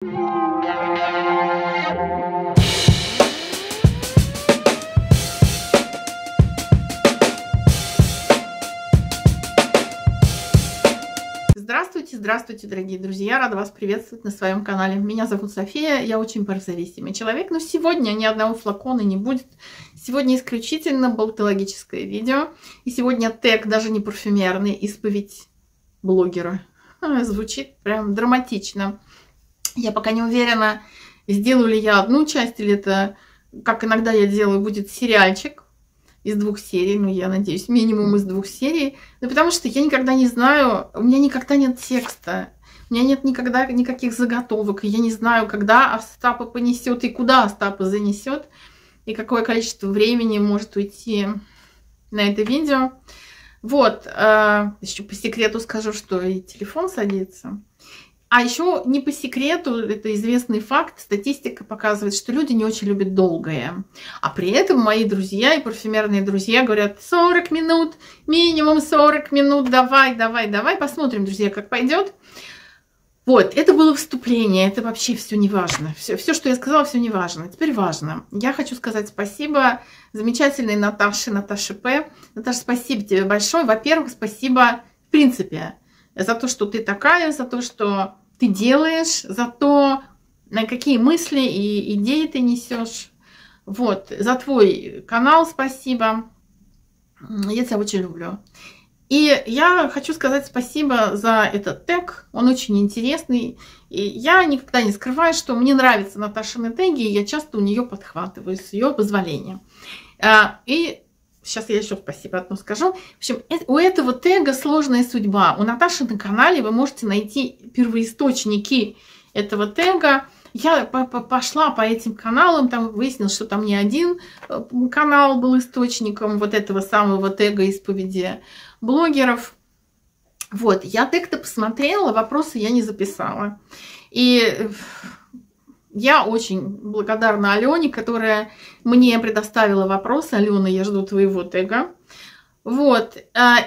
Здравствуйте, здравствуйте, дорогие друзья! Рада вас приветствовать на своем канале. Меня зовут София, я очень парозависимый человек, но сегодня ни одного флакона не будет. Сегодня исключительно болтологическое видео. И сегодня тег даже не парфюмерный, исповедь блогера. Звучит прям драматично. Я пока не уверена, сделаю ли я одну часть, или это, как иногда я делаю, будет сериальчик из 2 серий, ну, я надеюсь, минимум из 2 серий. Ну, потому что я никогда не знаю, у меня никогда нет текста, у меня нет никогда никаких заготовок, и я не знаю, когда Остапа понесет и куда Остапа занесет, и какое количество времени может уйти на это видео. Вот, еще по секрету скажу, что и телефон садится. А еще не по секрету, это известный факт, статистика показывает, что люди не очень любят долгое. А при этом мои друзья и парфюмерные друзья говорят: 40 минут, минимум 40 минут, давай, посмотрим, друзья, как пойдет. Вот, это было вступление, это вообще все не важно. Все, что я сказала, все не важно. Теперь важно. Я хочу сказать спасибо замечательной Наташе П. Наташа, спасибо тебе большое. Во-первых, спасибо в принципе за то, что ты такая, за то, что ты делаешь, за то, на какие мысли и идеи ты несешь. Вот, за твой канал спасибо. Я тебя очень люблю. И я хочу сказать спасибо за этот тег. Он очень интересный. И я никогда не скрываю, что мне нравятся Наташины теги, и я часто у нее подхватываю с ее позволения. И сейчас я еще спасибо одно скажу. В общем, у этого тега сложная судьба. У Наташи на канале вы можете найти первоисточники этого тега. Я пошла по этим каналам, там выяснилось, что там не один канал был источником вот этого самого тега исповеди блогеров. Вот, я тег-то посмотрела, вопросы я не записала. И я очень благодарна Алене, которая мне предоставила вопросы. Алена, я жду твоего тега. Вот.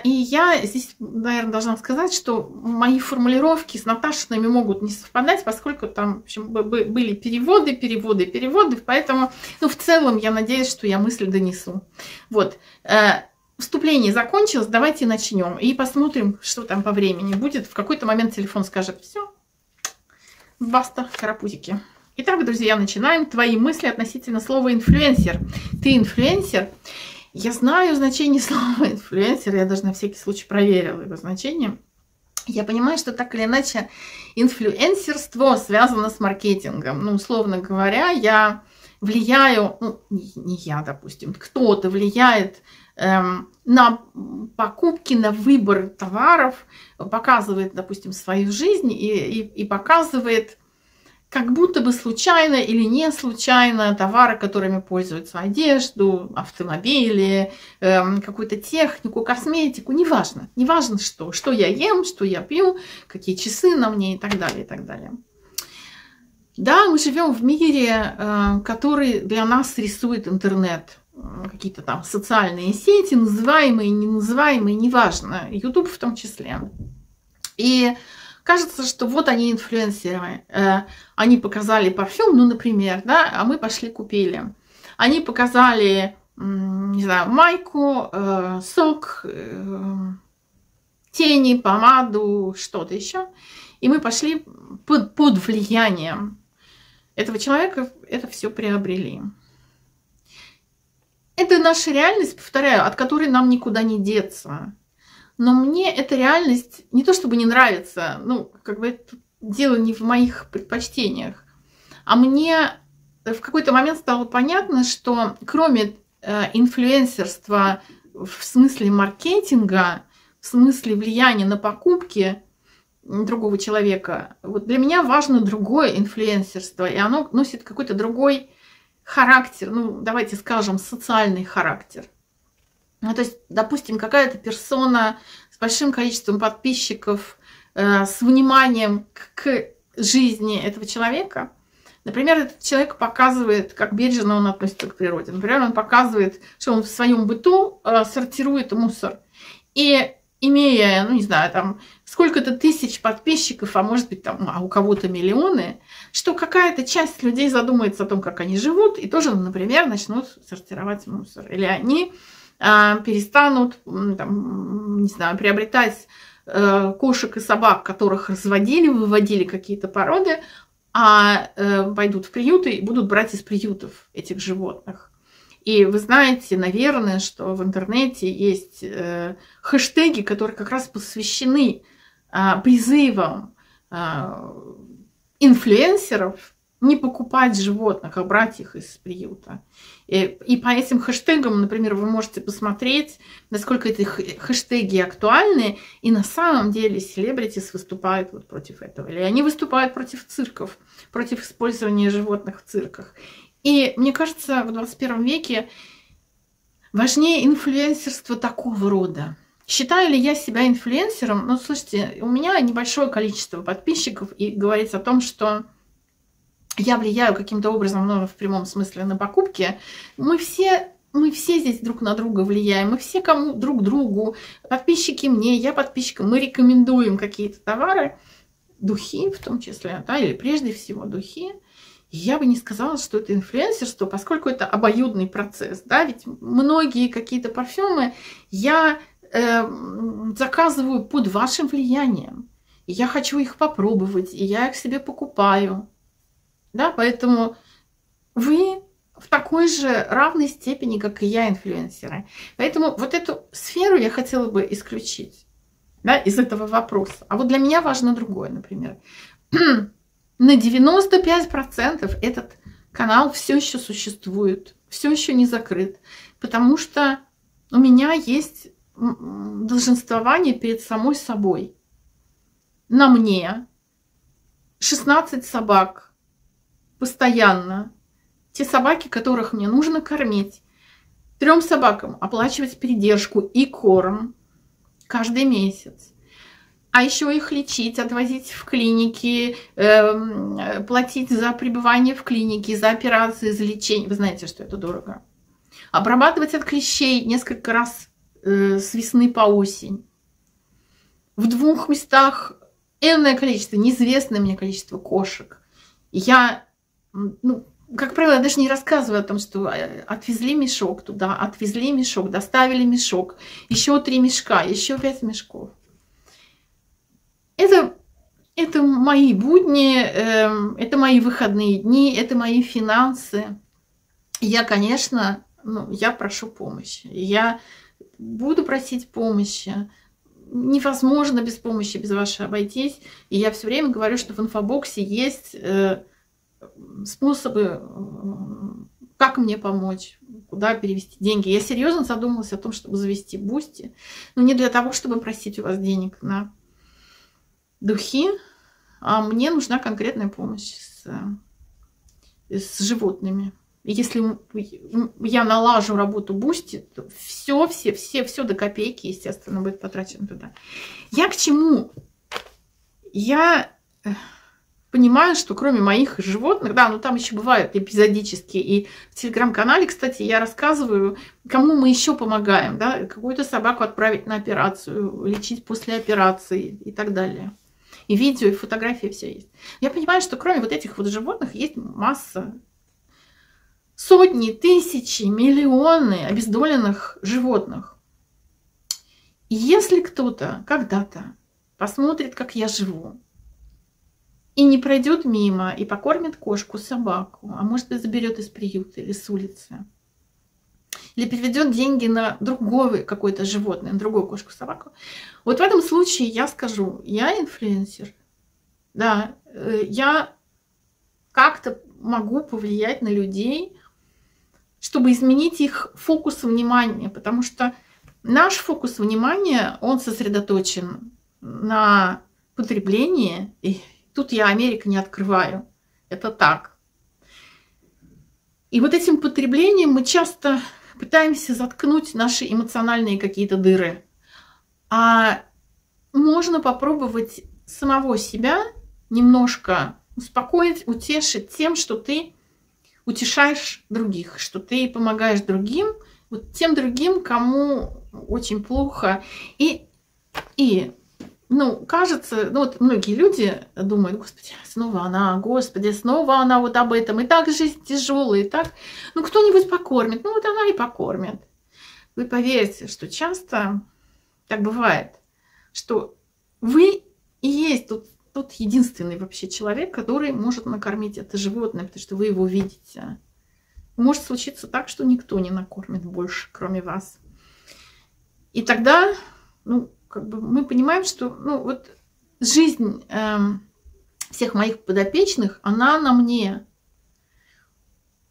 И я здесь, наверное, должна сказать, что мои формулировки с Наташиными могут не совпадать, поскольку там, в общем, были переводы, поэтому, ну, в целом, я надеюсь, что я мысль донесу. Вот. Вступление закончилось, давайте начнем и посмотрим, что там по времени будет. В какой-то момент телефон скажет: все, баста, карапузики. Итак, друзья, начинаем. Твои мысли относительно слова инфлюенсер. Ты инфлюенсер? Я знаю значение слова инфлюенсер, я даже на всякий случай проверила его значение. Я понимаю, что так или иначе инфлюенсерство связано с маркетингом. Ну, условно говоря, я влияю, ну, не я, допустим, кто-то влияет на покупки, на выбор товаров, показывает, допустим, свою жизнь и показывает, как будто бы случайно или не случайно, товары, которыми пользуются: одежду, автомобили, какую-то технику, косметику, неважно. Неважно что я ем, что я пью, какие часы на мне и так далее, и так далее. Да, мы живем в мире, который для нас рисует интернет. Какие-то там социальные сети, называемые, неназываемые, неважно. YouTube в том числе. И кажется, что вот они инфлюенсеры. Они показали парфюм, ну, например, да, а мы пошли купили. Они показали, не знаю, майку, сок, тени, помаду, что-то еще. И мы пошли под влиянием этого человека, это все приобрели. Это наша реальность, повторяю, от которой нам никуда не деться. Но мне эта реальность не то чтобы не нравится, ну, как бы это дело не в моих предпочтениях, а мне в какой-то момент стало понятно, что кроме инфлюенсерства в смысле маркетинга, в смысле влияния на покупки другого человека, вот для меня важно другое инфлюенсерство, и оно носит какой-то другой характер, ну, давайте скажем, социальный характер. Ну, то есть, допустим, какая-то персона с большим количеством подписчиков, с вниманием к жизни этого человека. Например, этот человек показывает, как бережно он относится к природе. Например, он показывает, что он в своем быту сортирует мусор. И имея, ну не знаю, там сколько-то тысяч подписчиков, а может быть там, у кого-то миллионы, что какая-то часть людей задумается о том, как они живут, и тоже, например, начнут сортировать мусор. Или они перестанут, там, не знаю, приобретать кошек и собак, которых разводили, выводили какие-то породы, а пойдут в приюты и будут брать из приютов этих животных. И вы знаете, наверное, что в интернете есть хэштеги, которые как раз посвящены призывам инфлюенсеров не покупать животных, а брать их из приюта. И по этим хэштегам, например, вы можете посмотреть, насколько эти хэштеги актуальны, и на самом деле селебритис выступают вот против этого. Или они выступают против цирков, против использования животных в цирках. И мне кажется, в 21 веке важнее инфлюенсерство такого рода. Считаю ли я себя инфлюенсером? Ну, слушайте, у меня небольшое количество подписчиков, и говорить о том, что я влияю каким-то образом, ну, в прямом смысле, на покупки. Мы все здесь друг на друга влияем, мы все кому друг другу, подписчики мне, я подписчикам, мы рекомендуем какие-то товары, духи в том числе, да, или прежде всего духи. Я бы не сказала, что это инфлюенсерство, поскольку это обоюдный процесс, да, ведь многие какие-то парфюмы я заказываю под вашим влиянием, и я хочу их попробовать, и я их себе покупаю. Да, поэтому вы в такой же равной степени, как и я, инфлюенсеры. Поэтому вот эту сферу я хотела бы исключить, да, из этого вопроса. А вот для меня важно другое, например. На 95% этот канал все еще существует, все еще не закрыт, потому что у меня есть долженствование перед самой собой. На мне 16 собак. Постоянно. Те собаки, которых мне нужно кормить. 3 собакам оплачивать передержку и корм каждый месяц. А еще их лечить, отвозить в клиники, платить за пребывание в клинике, за операции, за лечение. Вы знаете, что это дорого. Обрабатывать от клещей несколько раз с весны по осень. В 2 местах энное количество, неизвестное мне количество кошек. Я, ну, как правило, даже не рассказываю о том, что отвезли мешок туда, отвезли мешок, доставили мешок, еще 3 мешка, еще 5 мешков. Это мои будни, это мои выходные дни, это мои финансы. Я, конечно, я прошу помощи. Я буду просить помощи. Невозможно без помощи, без вашей обойтись. И я все время говорю, что в инфобоксе есть способы, как мне помочь, куда перевести деньги. Я серьезно задумалась о том, чтобы завести Бусти, но не для того, чтобы просить у вас денег на духи, а мне нужна конкретная помощь с животными. И если я налажу работу Бусти, то все до копейки, естественно, будет потрачено туда. Я к чему? Я понимаю, что кроме моих животных, да, там еще бывают эпизодически, и в телеграм-канале, кстати, я рассказываю, кому мы еще помогаем, да, какую-то собаку отправить на операцию, лечить после операции и так далее. И видео, и фотографии все есть. Я понимаю, что кроме вот этих вот животных есть масса, сотни, тысячи, миллионы обездоленных животных. И если кто-то когда-то посмотрит, как я живу, и не пройдет мимо, и покормит кошку, собаку, а может быть заберет из приюта или с улицы, или переведет деньги на другое какое-то животное, на другую кошку, собаку, вот в этом случае я скажу, я инфлюенсер, да, я как-то могу повлиять на людей, чтобы изменить их фокус внимания, потому что наш фокус внимания, он сосредоточен на потреблении, и тут я Америку не открываю, это так. И вот этим потреблением мы часто пытаемся заткнуть наши эмоциональные какие-то дыры. А можно попробовать самого себя немножко успокоить, утешить тем, что ты утешаешь других, что ты помогаешь другим, вот тем другим, кому очень плохо. И И, ну, кажется, ну, вот многие люди думают, господи, снова она вот об этом, и так жизнь тяжелая, и так, ну, кто-нибудь покормит, ну, вот она и покормит. Вы поверьте, что часто так бывает, что вы и есть тот единственный вообще человек, который может накормить это животное, потому что вы его видите. Может случиться так, что никто не накормит больше, кроме вас. И тогда, ну, как бы мы понимаем, что, ну, вот жизнь всех моих подопечных, она на мне.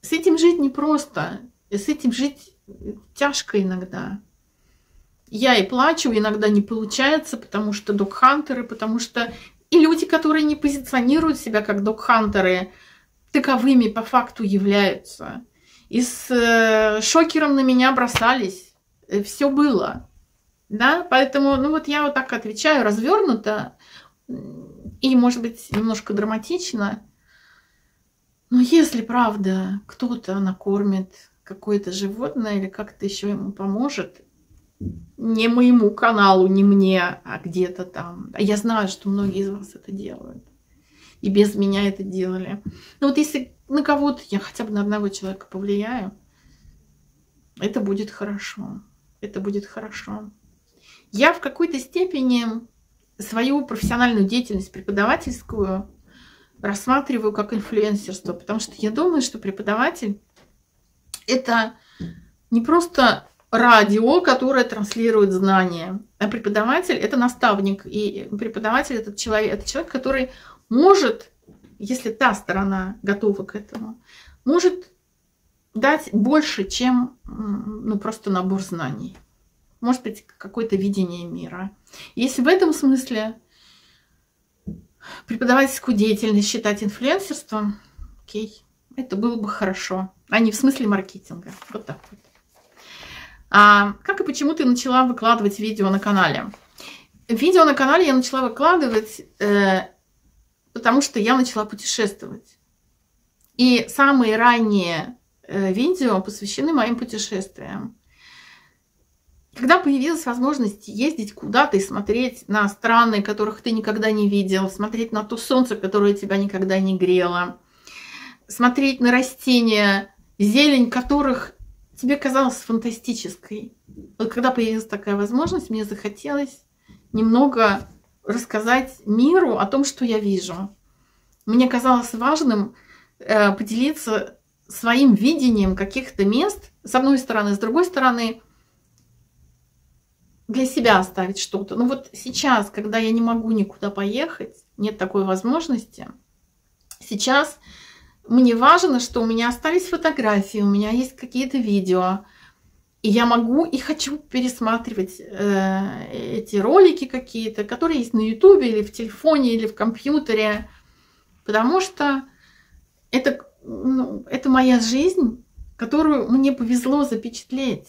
С этим жить непросто, с этим жить тяжко иногда. Я и плачу, иногда не получается, потому что догхантеры, потому что и люди, которые не позиционируют себя как догхантеры, таковыми по факту являются. И с шокером на меня бросались. Все было. Да? Поэтому, ну вот я вот так отвечаю, развернуто и, может быть, немножко драматично. Но если, правда, кто-то накормит какое-то животное или как-то еще ему поможет, не моему каналу, не мне, а где-то там. А я знаю, что многие из вас это делают. И без меня это делали. Но вот если на кого-то я хотя бы на одного человека повлияю, это будет хорошо. Это будет хорошо. Я в какой-то степени свою профессиональную деятельность преподавательскую рассматриваю как инфлюенсерство, потому что я думаю, что преподаватель — это не просто радио, которое транслирует знания, а преподаватель — это наставник, и преподаватель — это человек, который может, если та сторона готова к этому, может дать больше, чем ну, просто набор знаний. Может быть, какое-то видение мира. Если в этом смысле преподавательскую деятельность считать инфлюенсерством, окей, это было бы хорошо, а не в смысле маркетинга. Вот так вот. Как и почему ты начала выкладывать видео на канале? Видео на канале я начала выкладывать, потому что я начала путешествовать. И самые ранние видео посвящены моим путешествиям. Когда появилась возможность ездить куда-то и смотреть на страны, которых ты никогда не видел, смотреть на то солнце, которое тебя никогда не грело, смотреть на растения, зелень которых тебе казалось фантастической. Вот когда появилась такая возможность, мне захотелось немного рассказать миру о том, что я вижу. Мне казалось важным поделиться своим видением каких-то мест, с одной стороны, с другой стороны, для себя оставить что-то. Ну вот сейчас, когда я не могу никуда поехать, нет такой возможности, сейчас мне важно, что у меня остались фотографии, у меня есть какие-то видео, и я могу и хочу пересматривать эти ролики какие-то, которые есть на YouTube или в телефоне, или в компьютере, потому что это, ну, это моя жизнь, которую мне повезло запечатлеть.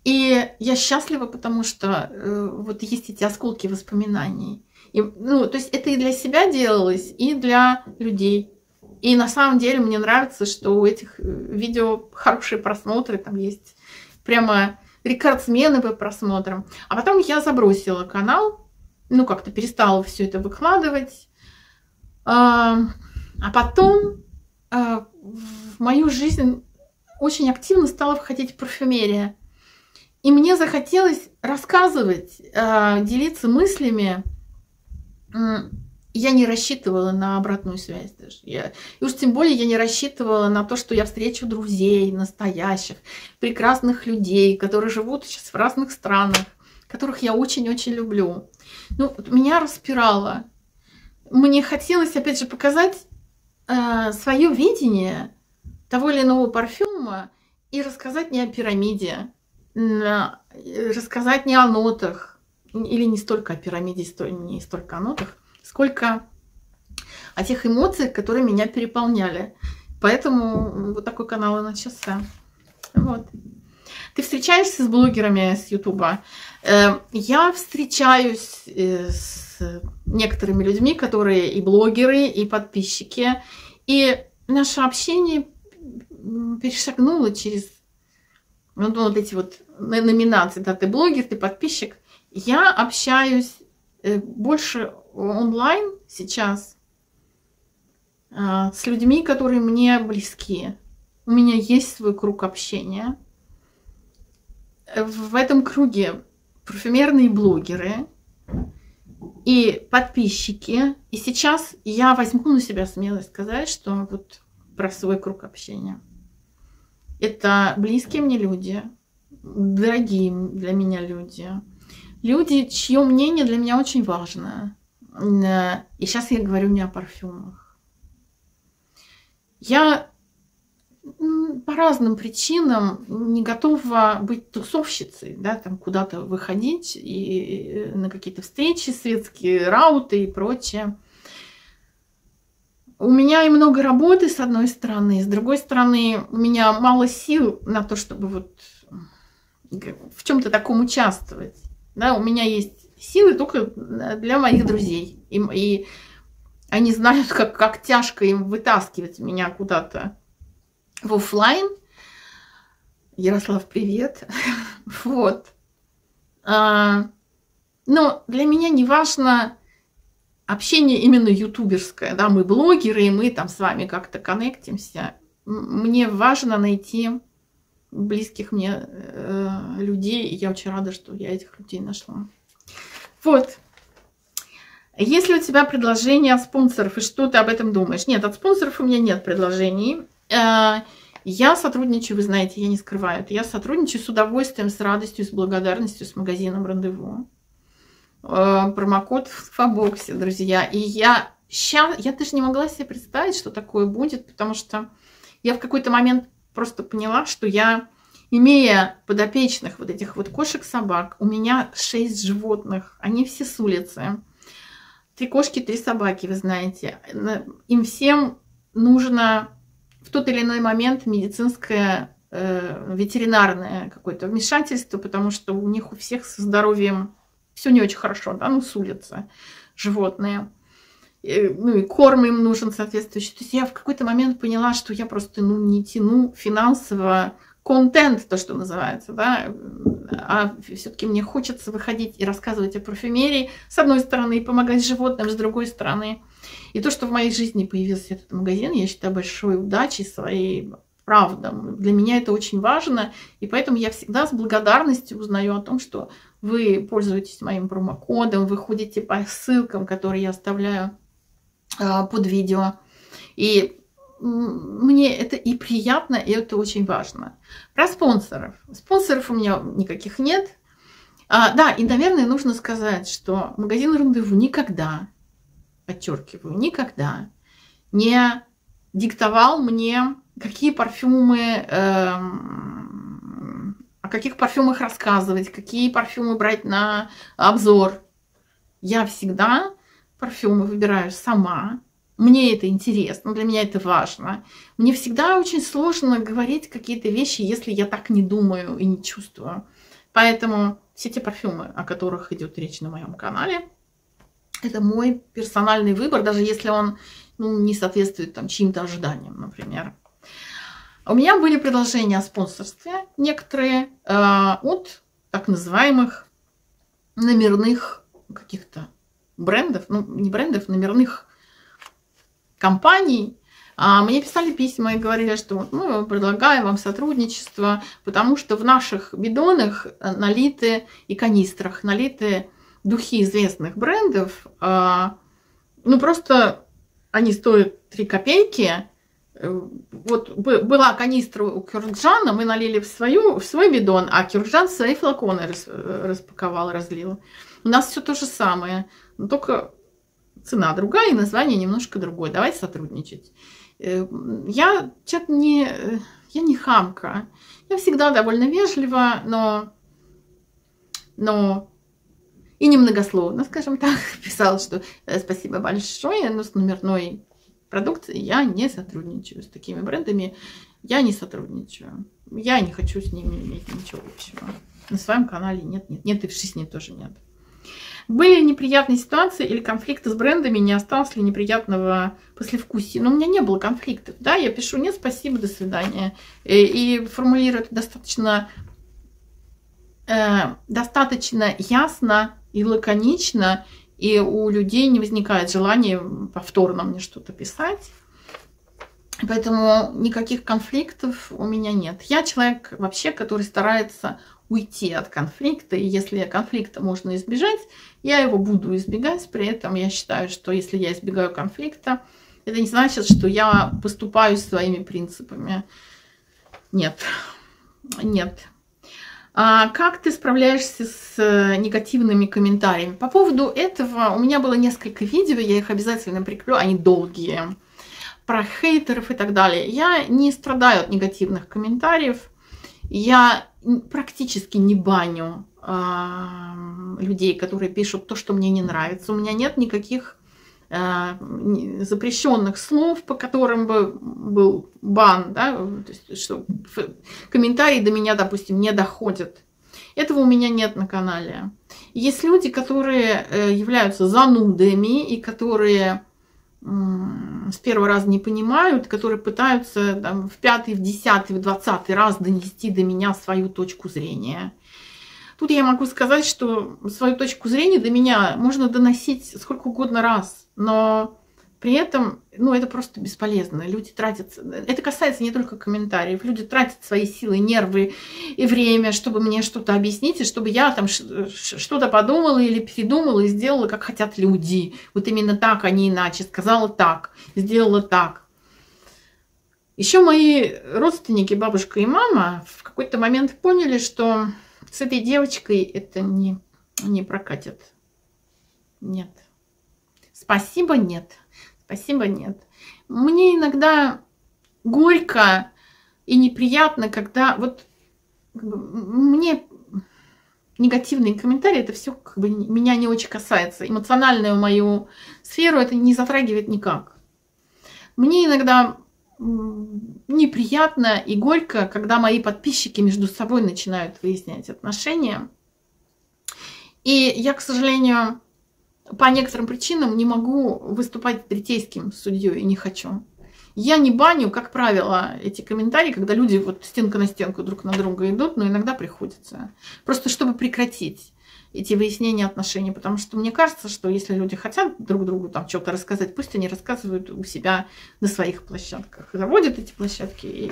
И я счастлива, потому что вот есть эти осколки воспоминаний. И, ну, то есть это и для себя делалось, и для людей. И на самом деле мне нравится, что у этих видео хорошие просмотры, там есть прямо рекордсмены по просмотрам. А потом я забросила канал, ну как-то перестала все это выкладывать. А потом в мою жизнь очень активно стала входить парфюмерия. И мне захотелось рассказывать, делиться мыслями. Я не рассчитывала на обратную связь даже. И уж тем более я не рассчитывала на то, что я встречу друзей, настоящих, прекрасных людей, которые живут сейчас в разных странах, которых я очень-очень люблю. Ну, меня распирало. Мне хотелось, опять же, показать свое видение того или иного парфюма и рассказать не о пирамиде, рассказать не о нотах, или не столько о пирамиде, не столько о нотах, сколько о тех эмоциях, которые меня переполняли. Поэтому вот такой канал и начался. Вот. Ты встречаешься с блогерами с Ютуба? Я встречаюсь с некоторыми людьми, которые и блогеры, и подписчики. И наше общение перешагнуло через вот эти вот номинации. Да, ты блогер, ты подписчик. Я общаюсь больше онлайн сейчас с людьми, которые мне близки. У меня есть свой круг общения. В этом круге парфюмерные блогеры и подписчики. И сейчас я возьму на себя смелость сказать, что вот про свой круг общения. Это близкие мне люди, дорогие для меня люди. Люди, чье мнение для меня очень важно. И сейчас я говорю не о парфюмах. Я по разным причинам не готова быть тусовщицей, да, там куда-то выходить и на какие-то встречи, светские рауты и прочее. У меня и много работы, с одной стороны, с другой стороны, у меня мало сил на то, чтобы вот в чем-то таком участвовать. Да, у меня есть силы только для моих друзей. И они знают, как тяжко им вытаскивать меня куда-то в офлайн. Ярослав, привет. Вот. Но для меня не важно общение именно ютуберское. Да? Мы блогеры, и мы там с вами как-то коннектимся. Мне важно найти близких мне людей. И я очень рада, что я этих людей нашла. Вот. Если у тебя предложение от спонсоров, и что ты об этом думаешь? Нет, от спонсоров у меня нет предложений. Я сотрудничаю, вы знаете, я не скрываю это. Я сотрудничаю с удовольствием, с радостью, с благодарностью с магазином «Рандеву». Промокод в Фабоксе, друзья. И я даже не могла себе представить, что такое будет, потому что я в какой-то момент просто поняла, что я, имея подопечных вот этих вот кошек-собак, у меня 6 животных, они все с улицы. 3 кошки, 3 собаки, вы знаете. Им всем нужно в тот или иной момент медицинское, ветеринарное какое-то вмешательство, потому что у них у всех со здоровьем все не очень хорошо, да, ну, с улицы животные. Ну, и корм им нужен соответствующий. То есть я в какой-то момент поняла, что я просто, ну, не тяну финансово контент, то, что называется, да, а все-таки мне хочется выходить и рассказывать о парфюмерии, с одной стороны, и помогать животным, с другой стороны. И то, что в моей жизни появился этот магазин, я считаю большой удачей своей, правда. Для меня это очень важно, и поэтому я всегда с благодарностью узнаю о том, что вы пользуетесь моим промокодом, вы ходите по ссылкам, которые я оставляю под видео. И мне это и приятно, и это очень важно. Про спонсоров. Спонсоров у меня никаких нет. Да, и, наверное, нужно сказать, что магазин «Рандеву» никогда, подчеркиваю, никогда не диктовал мне, какие парфюмы, о каких парфюмах рассказывать, какие парфюмы брать на обзор. Я всегда парфюмы выбираю сама. Мне это интересно, для меня это важно. Мне всегда очень сложно говорить какие-то вещи, если я так не думаю и не чувствую. Поэтому все те парфюмы, о которых идет речь на моем канале, это мой персональный выбор, даже если он, ну, не соответствует там чьим-то ожиданиям, например. У меня были предложения о спонсорстве некоторые от так называемых номерных каких-то брендов, ну, не брендов, номерных компаний. Мне писали письма и говорили, что мы предлагаем вам сотрудничество, потому что в наших бидонах налиты и канистрах налиты духи известных брендов. Ну, просто они стоят 3 копейки. Вот была канистра у Кёркджана, мы налили в свой бидон, а Кёркджан свои флаконы распаковал, разлил. У нас все то же самое, но только цена другая и название немножко другое. Давайте сотрудничать. Я не хамка. Я всегда довольно вежлива, но и немногословно, скажем так, писала, что спасибо большое, но с номерной продукцией я не сотрудничаю. С такими брендами я не сотрудничаю. Я не хочу с ними иметь ничего общего. На своем канале нет, и в жизни тоже нет. Были ли неприятные ситуации или конфликты с брендами, не осталось ли неприятного послевкусия? Но у меня не было конфликтов. Да, я пишу нет, спасибо, до свидания. И формулирую это достаточно достаточно ясно и лаконично, и у людей не возникает желания повторно мне что-то писать. Поэтому никаких конфликтов у меня нет. Я человек вообще, который старается уйти от конфликта, и если конфликта можно избежать, я его буду избегать. При этом я считаю, что если я избегаю конфликта, это не значит, что я поступаю своими принципами. Нет, нет. А как ты справляешься с негативными комментариями? По поводу этого у меня было несколько видео, я их обязательно прикреплю, они долгие, про хейтеров и так далее. Я не страдаю от негативных комментариев, я практически не баню людей, которые пишут то, что мне не нравится. У меня нет никаких запрещенных слов, по которым бы был бан, да, то есть, что комментарии до меня, допустим, не доходят. Этого у меня нет на канале. Есть люди, которые являются занудами и которые с первого раза не понимают, которые пытаются там, в 5-й, в 10-й, в 20-й раз донести до меня свою точку зрения. Тут я могу сказать, что свою точку зрения до меня можно доносить сколько угодно раз, но при этом, ну, это просто бесполезно. Люди тратят... Это касается не только комментариев. Люди тратят свои силы, нервы и время, чтобы мне что-то объяснить, и чтобы я там что-то подумала или передумала и сделала, как хотят люди. Вот именно так, а не иначе. Сказала так, сделала так. Еще мои родственники, бабушка и мама, в какой-то момент поняли, что с этой девочкой это не прокатит. Нет. Спасибо, нет. Спасибо, нет. Мне иногда горько и неприятно, когда вот мне негативные комментарии, это все как бы меня не очень касается. Эмоциональную мою сферу это не затрагивает никак. Мне иногда неприятно и горько, когда мои подписчики между собой начинают выяснять отношения. И я, к сожалению, по некоторым причинам не могу выступать третейским судьей и не хочу. Я не баню, как правило, эти комментарии, когда люди вот стенка на стенку друг на друга идут, но иногда приходится. Просто чтобы прекратить эти выяснения отношений, потому что мне кажется, что если люди хотят друг другу там что-то рассказать, пусть они рассказывают у себя на своих площадках, заводят эти площадки. И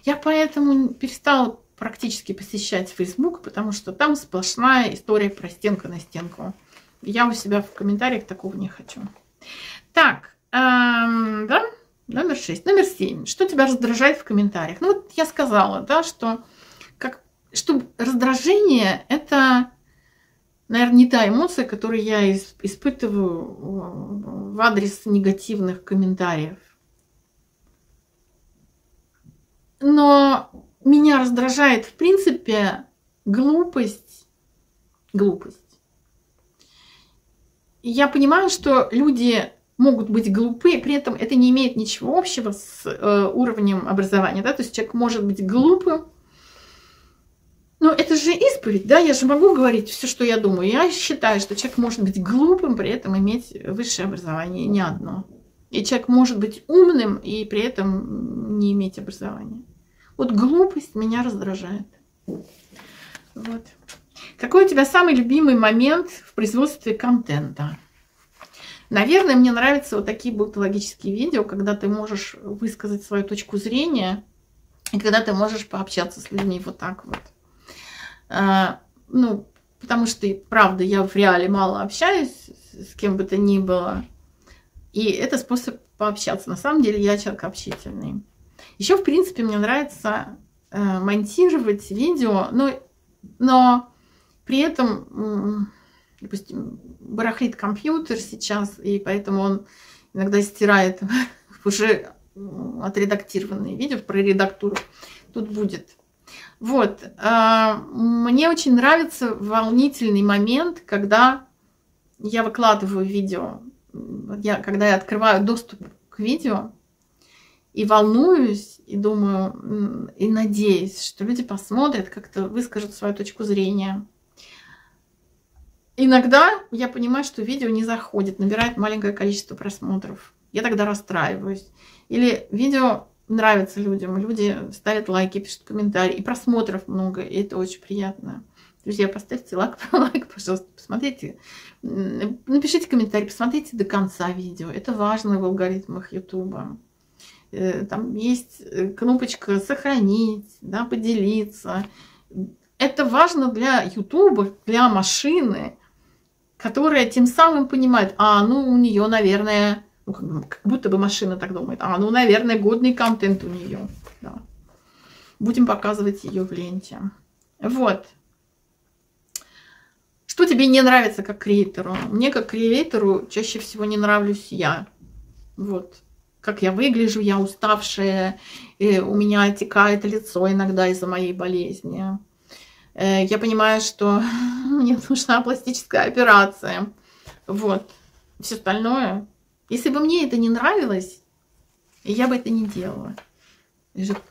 я поэтому перестала практически посещать Facebook, потому что там сплошная история про стенка на стенку. Я у себя в комментариях такого не хочу. Так, да, номер 6. Номер 7. Что тебя раздражает в комментариях? Ну вот я сказала, да, что раздражение это, наверное, не та эмоция, которую я испытываю в адрес негативных комментариев. Но меня раздражает, в принципе, глупость. Я понимаю, что люди могут быть глупы, при этом это не имеет ничего общего с уровнем образования. Да? То есть человек может быть глупым, но это же исповедь, да? Я же могу говорить все, что я думаю. Я считаю, что человек может быть глупым, при этом иметь высшее образование, не одно. И человек может быть умным и при этом не иметь образования. Вот глупость меня раздражает. Вот. Какой у тебя самый любимый момент в производстве контента? Наверное, мне нравятся вот такие болтологические видео, когда ты можешь высказать свою точку зрения, и когда ты можешь пообщаться с людьми вот так вот. Ну, потому что, правда, я в реале мало общаюсь с кем бы то ни было. И это способ пообщаться. На самом деле я человек общительный. Еще, в принципе, мне нравится монтировать видео, но при этом, допустим, барахлит компьютер сейчас, и поэтому он иногда стирает уже отредактированные видео, про редактуру тут будет. Вот. Мне очень нравится волнительный момент, когда я выкладываю видео, когда я открываю доступ к видео, и волнуюсь, и думаю, и надеюсь, что люди посмотрят, как-то выскажут свою точку зрения. Иногда я понимаю, что видео не заходит, набирает маленькое количество просмотров. Я тогда расстраиваюсь. Или видео нравится людям, люди ставят лайки, пишут комментарии, и просмотров много, и это очень приятно. Друзья, поставьте лайк, пожалуйста, посмотрите, напишите комментарий, посмотрите до конца видео. Это важно в алгоритмах Ютуба. Там есть кнопочка «Сохранить», да, «Поделиться». Это важно для Ютуба, для машины, которая тем самым понимает, ну, у нее, наверное, как будто бы машина так думает, ну, наверное, годный контент у нее. Да. Будем показывать ее в ленте. Вот. Что тебе не нравится как креатору? Мне как креатору чаще всего не нравлюсь я. Вот. Как я выгляжу, я уставшая, у меня отекает лицо иногда из-за моей болезни. Я понимаю, что мне нужна пластическая операция. Вот. Все остальное. Если бы мне это не нравилось, я бы это не делала.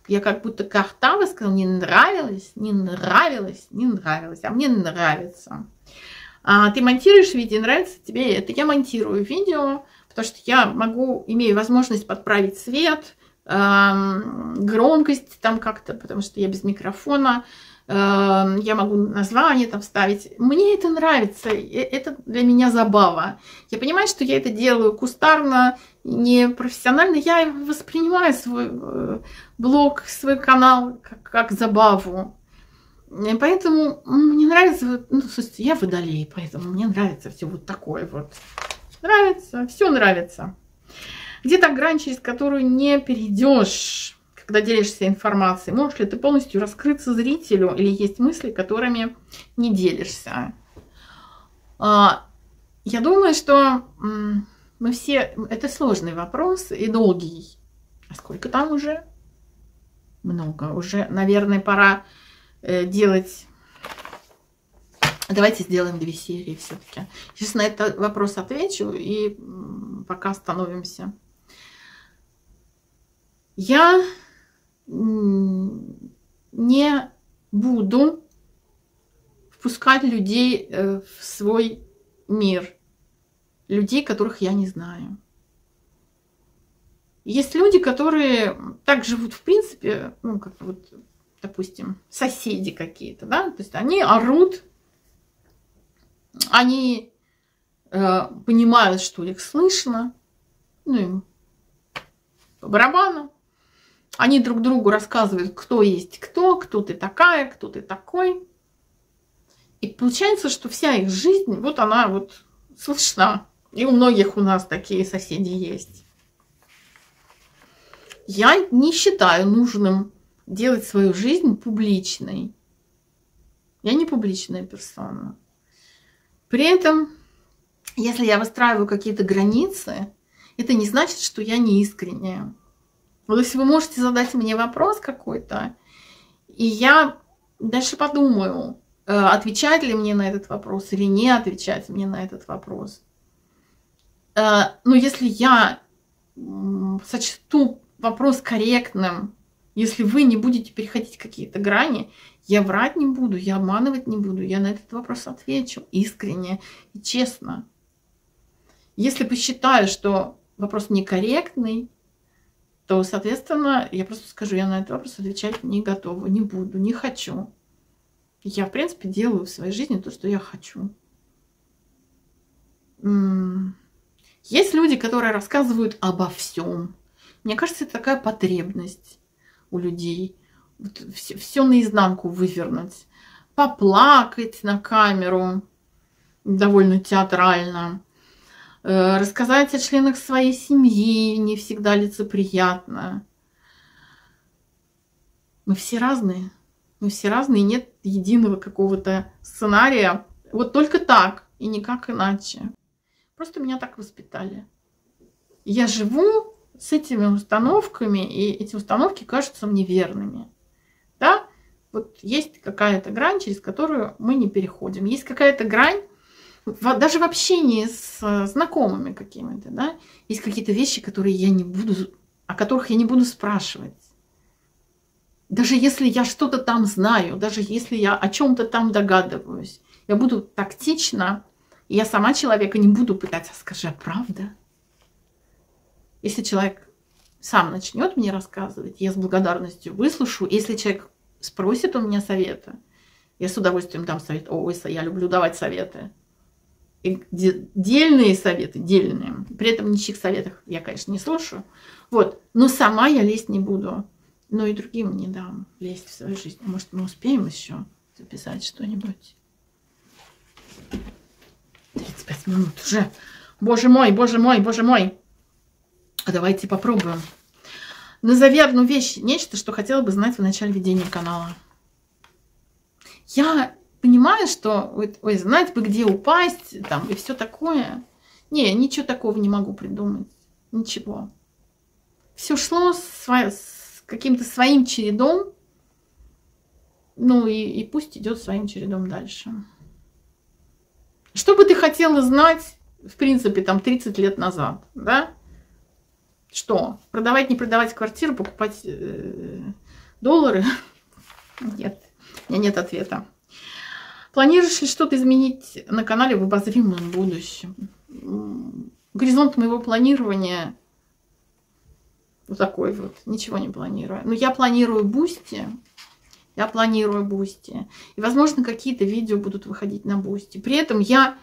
Я как будто Картава сказала, не нравилось, не нравилось, не нравилось, а мне нравится. Ты монтируешь видео, нравится тебе это? Я монтирую видео, потому что я имею возможность подправить свет, громкость там как-то, потому что я без микрофона. Я могу название там вставить. Мне это нравится, это для меня забава. Я понимаю, что я это делаю кустарно, не профессионально. Я воспринимаю свой блог, свой канал как забаву. Поэтому мне нравится, ну, слушайте, я водолей, поэтому мне нравится все вот такое вот. Нравится, все нравится. Где-то грань, через которую не перейдешь, когда делишься информацией. Можешь ли ты полностью раскрыться зрителю или есть мысли, которыми не делишься? Я думаю, что мы все... Это сложный вопрос и долгий. А сколько там уже? Много. Уже, наверное, пора делать... Давайте сделаем 2 серии все-таки. Сейчас на этот вопрос отвечу и пока остановимся. Я не буду впускать людей в свой мир. Людей, которых я не знаю. Есть люди, которые так живут в принципе, ну, как вот, допустим, соседи какие-то, да, то есть они орут, они понимают, что их слышно, ну, им по барабану. Они друг другу рассказывают, кто есть кто ты такая, кто ты такой. И получается, что вся их жизнь, вот она вот слышна. И у многих у нас такие соседи есть. Я не считаю нужным делать свою жизнь публичной. Я не публичная персона. При этом, если я выстраиваю какие-то границы, это не значит, что я не искренняя. Вот если вы можете задать мне вопрос какой-то, и я дальше подумаю, отвечать ли мне на этот вопрос или не отвечать мне на этот вопрос. Но если я сочту вопрос корректным, если вы не будете переходить какие-то грани, я врать не буду, я обманывать не буду, я на этот вопрос отвечу искренне и честно. Если посчитаю, что вопрос некорректный, то, соответственно, я просто скажу, я на этот вопрос отвечать не готова, не буду, не хочу. Я, в принципе, делаю в своей жизни то, что я хочу. Есть люди, которые рассказывают обо всем. Мне кажется, это такая потребность у людей. Вот все наизнанку вывернуть. Поплакать на камеру довольно театрально. Рассказать о членах своей семьи не всегда лицеприятно. Мы все разные. Мы все разные, нет единого какого-то сценария. Вот только так и никак иначе. Просто меня так воспитали. Я живу с этими установками, и эти установки кажутся мне верными. Да? Вот есть какая-то грань, через которую мы не переходим. Есть какая-то грань, даже в общении с знакомыми какими-то, да, есть какие-то вещи, которые я не буду, о которых я не буду спрашивать. Даже если я что-то там знаю, даже если я о чем-то там догадываюсь, я буду тактична, и я сама человека не буду пытаться, скажи, а правда? Если человек сам начнет мне рассказывать, я с благодарностью выслушаю. Если человек спросит у меня совета, Я с удовольствием дам совет. Ой, я люблю давать советы. И дельные советы, дельные. При этом ничьих советов я, конечно, не слушаю. Вот. Но сама я лезть не буду. Но и другим не дам лезть в свою жизнь. Может, мы успеем еще записать что-нибудь? 35 минут уже. Боже мой, боже мой, боже мой. А давайте попробуем. Назови одну вещь, нечто, что хотела бы знать в начале ведения канала. Я понимаю, что, ой, знать бы, где упасть, там, и все такое. Не, ничего такого не могу придумать. Ничего. Все шло с каким-то своим чередом. Ну, и пусть идет своим чередом дальше. Что бы ты хотела знать, в принципе, там, 30 лет назад, да? Что? Продавать, не продавать квартиру, покупать доллары? Нет, у меня нет ответа. Планируешь ли что-то изменить на канале в обозримом будущем? Горизонт моего планирования вот такой вот. Ничего не планирую. Но я планирую Бусти. Я планирую Бусти. И, возможно, какие-то видео будут выходить на Бусти. При этом я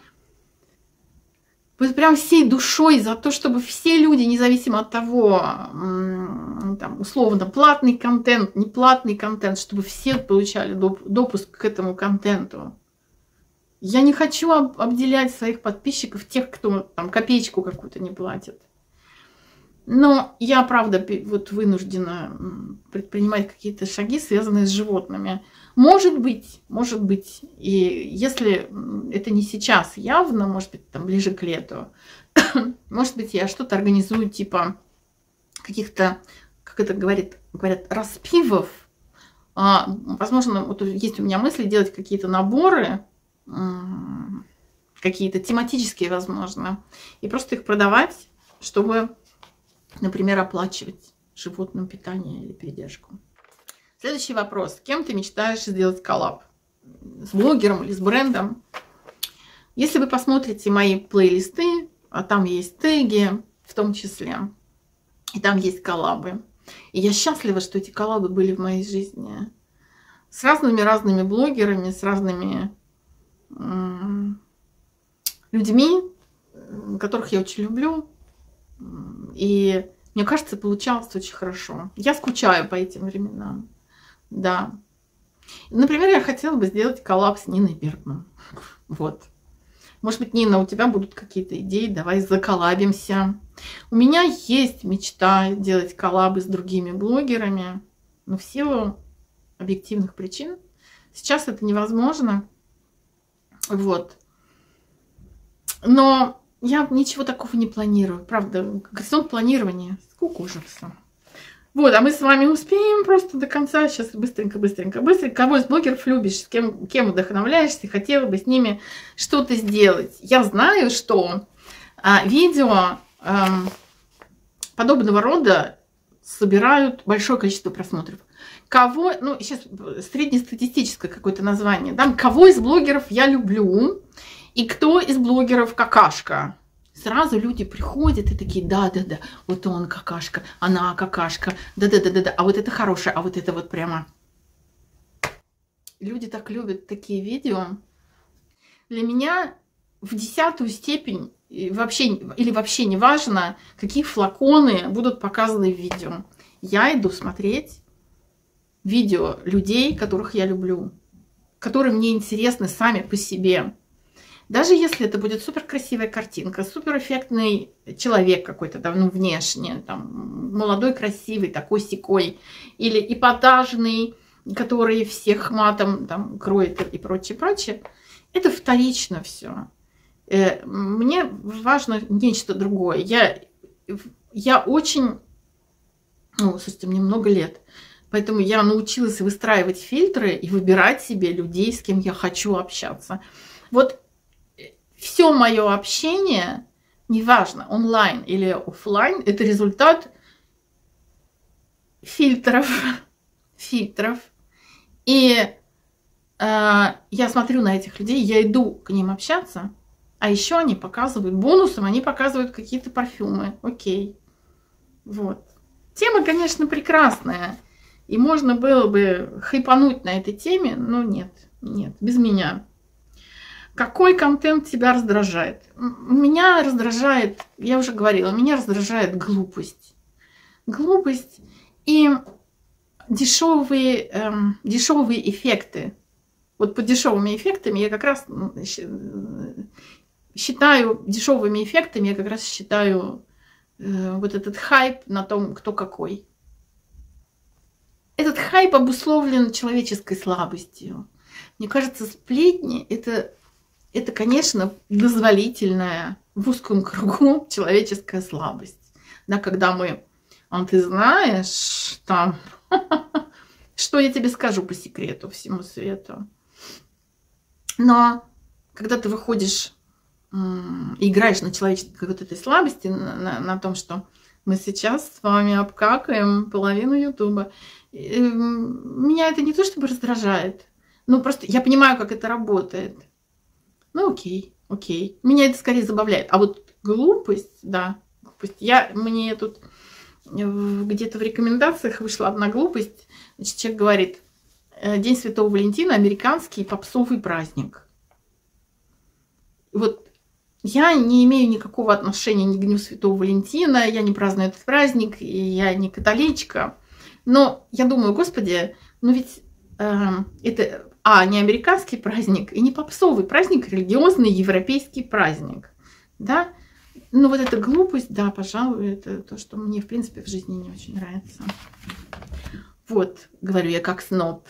вот прям всей душой за то, чтобы все люди, независимо от того, там, условно, платный контент, неплатный контент, чтобы все получали допуск к этому контенту. Я не хочу обделять своих подписчиков, тех, кто там копеечку какую-то не платит. Но я, правда, вот вынуждена предпринимать какие-то шаги, связанные с животными. Может быть, и если это не сейчас явно, может быть, там ближе к лету, может быть, я что-то организую, типа каких-то, как это говорят, распивов. Возможно, вот есть у меня мысли делать какие-то наборы, какие-то тематические, возможно, и просто их продавать, чтобы, например, оплачивать животным питание или передержку. Следующий вопрос. С кем ты мечтаешь сделать коллаб? С блогером или с брендом? Если вы посмотрите мои плейлисты, а там есть теги в том числе, и там есть коллабы. И я счастлива, что эти коллабы были в моей жизни. С разными блогерами, с разными людьми, которых я очень люблю. И мне кажется, получалось очень хорошо. Я скучаю по этим временам. Да. Например, я хотела бы сделать коллаб с Ниной Бергман. Вот. Может быть, Нина, у тебя будут какие-то идеи, давай заколлабимся. У меня есть мечта делать коллабы с другими блогерами, но в силу объективных причин сейчас это невозможно. Вот. Но я ничего такого не планирую. Правда, горизонт планирования скукожился. Вот, а мы с вами успеем просто до конца. Сейчас быстренько. Кого из блогеров любишь, с кем вдохновляешься, хотела бы с ними что-то сделать. Я знаю, что видео подобного рода собирают большое количество просмотров. Кого, ну, сейчас среднестатистическое какое-то название, да, кого из блогеров я люблю и кто из блогеров какашка. Сразу люди приходят и такие, да, вот он какашка, она какашка, да, а вот это хорошее, а вот это вот прямо. Люди так любят такие видео. Для меня в 10-ю степень вообще не важно, какие флаконы будут показаны в видео. Я иду смотреть видео людей, которых я люблю, которые мне интересны сами по себе. Даже если это будет супер красивая картинка, супер эффектный человек какой-то, да, ну, внешне, там, молодой, красивый, такой-сякой, или эпатажный, который всех матом там кроет и прочее, это вторично все. Мне важно нечто другое. Я очень, ну, слушайте, мне много лет, поэтому я научилась выстраивать фильтры и выбирать себе людей, с кем я хочу общаться. Вот все мое общение, неважно, онлайн или офлайн, это результат фильтров. И я смотрю на этих людей, я иду к ним общаться, а еще они показывают, бонусом они показывают какие-то парфюмы. Окей. Вот. Тема, конечно, прекрасная. И можно было бы хайпануть на этой теме, но нет, нет, без меня. Какой контент тебя раздражает? Меня раздражает, я уже говорила, меня раздражает глупость. Глупость и дешевые эффекты. Вот под дешевыми эффектами я как раз считаю, дешевыми эффектами я как раз считаю вот этот хайп на том, кто какой. Этот хайп обусловлен человеческой слабостью. Мне кажется, сплетни это, конечно, дозволительная в узком кругу человеческая слабость. Да, когда мы, ты знаешь, там, что я тебе скажу по секрету всему свету. Но когда ты выходишь и играешь на человеческой вот этой слабости, на том, что мы сейчас с вами обкакаем половину Ютуба, меня это не то чтобы раздражает, но просто я понимаю, как это работает. Ну окей. Меня это скорее забавляет. А вот глупость, да, глупость. Мне тут где-то в рекомендациях вышла одна глупость. Значит, человек говорит: День Святого Валентина — американский попсовый праздник. Вот я не имею никакого отношения ни к Дню Святого Валентина, я не праздную этот праздник, и я не католичка. Но я думаю, господи, ну ведь это не американский праздник и не попсовый праздник, религиозный европейский праздник. Да? Ну вот эта глупость, да, пожалуй, это то, что мне, в принципе, в жизни не очень нравится. Вот, говорю я как сноб.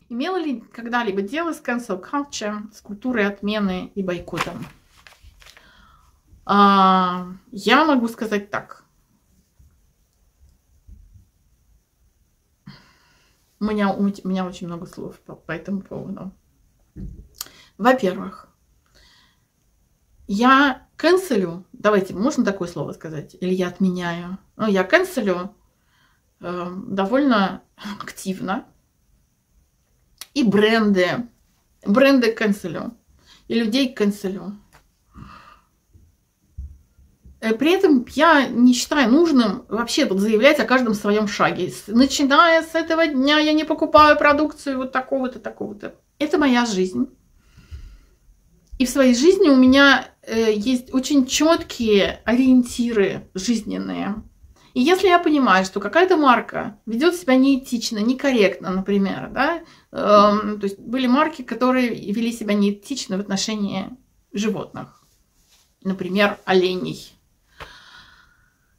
Имела ли когда-либо дело с cancel culture, с культурой отмены и бойкотом? Я могу сказать так. У меня очень много слов по этому поводу. Во-первых, я канцелю, давайте, можно такое слово сказать? Или я отменяю? Ну, я канцелю довольно активно. И бренды канцелю. И людей канцелю. При этом я не считаю нужным вообще тут заявлять о каждом своем шаге. Начиная с этого дня я не покупаю продукцию вот такого-то, такого-то. Это моя жизнь. И в своей жизни у меня есть очень четкие ориентиры жизненные. И если я понимаю, что какая-то марка ведет себя неэтично, некорректно, например, да, то есть были марки, которые вели себя неэтично в отношении животных, например, оленей,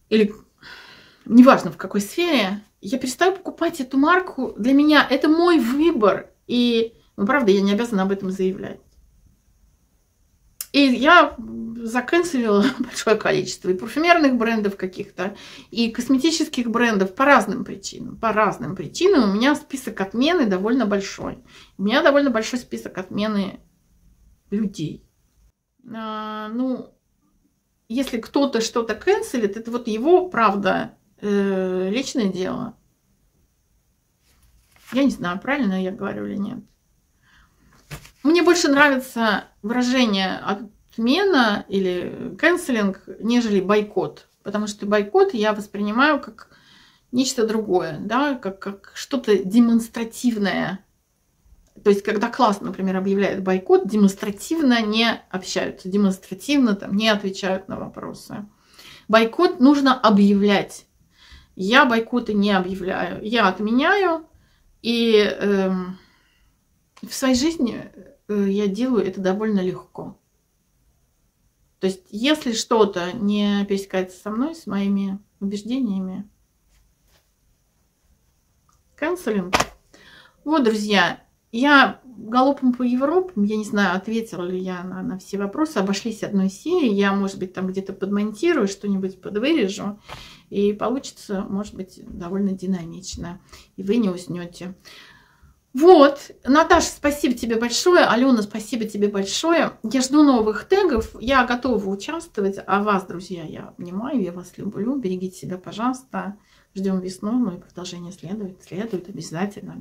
или неважно в какой сфере, я перестаю покупать эту марку. Для меня это мой выбор, и, правда, я не обязана об этом заявлять. И я заканцелила большое количество и парфюмерных брендов каких-то, и косметических брендов по разным причинам. По разным причинам у меня список отмены довольно большой. У меня довольно большой список отмены людей. Если кто-то что-то канцелит, это вот его, правда, личное дело. Я не знаю, правильно я говорю или нет. Мне больше нравится выражение отмена или канцелинг, нежели бойкот. Потому что бойкот я воспринимаю как нечто другое, да, как что-то демонстративное. То есть, когда класс, например, объявляет бойкот, демонстративно не общаются, демонстративно там не отвечают на вопросы. Бойкот нужно объявлять. Я бойкоты не объявляю. Я отменяю. И в своей жизни я делаю это довольно легко. То есть, если что-то не пересекается со мной, с моими убеждениями, канцелинг. Вот, друзья, я галопом по Европам, я не знаю, ответила ли я на все вопросы, обошлись одной серии, я, может быть, там где-то подмонтирую, что-нибудь подвырежу, и получится, может быть, довольно динамично, и вы не уснете. Вот, Наташа, спасибо тебе большое, Алена, спасибо тебе большое, я жду новых тегов, я готова участвовать, а вас, друзья, я обнимаю, я вас люблю, берегите себя, пожалуйста, ждем весну, ну и продолжение следует обязательно.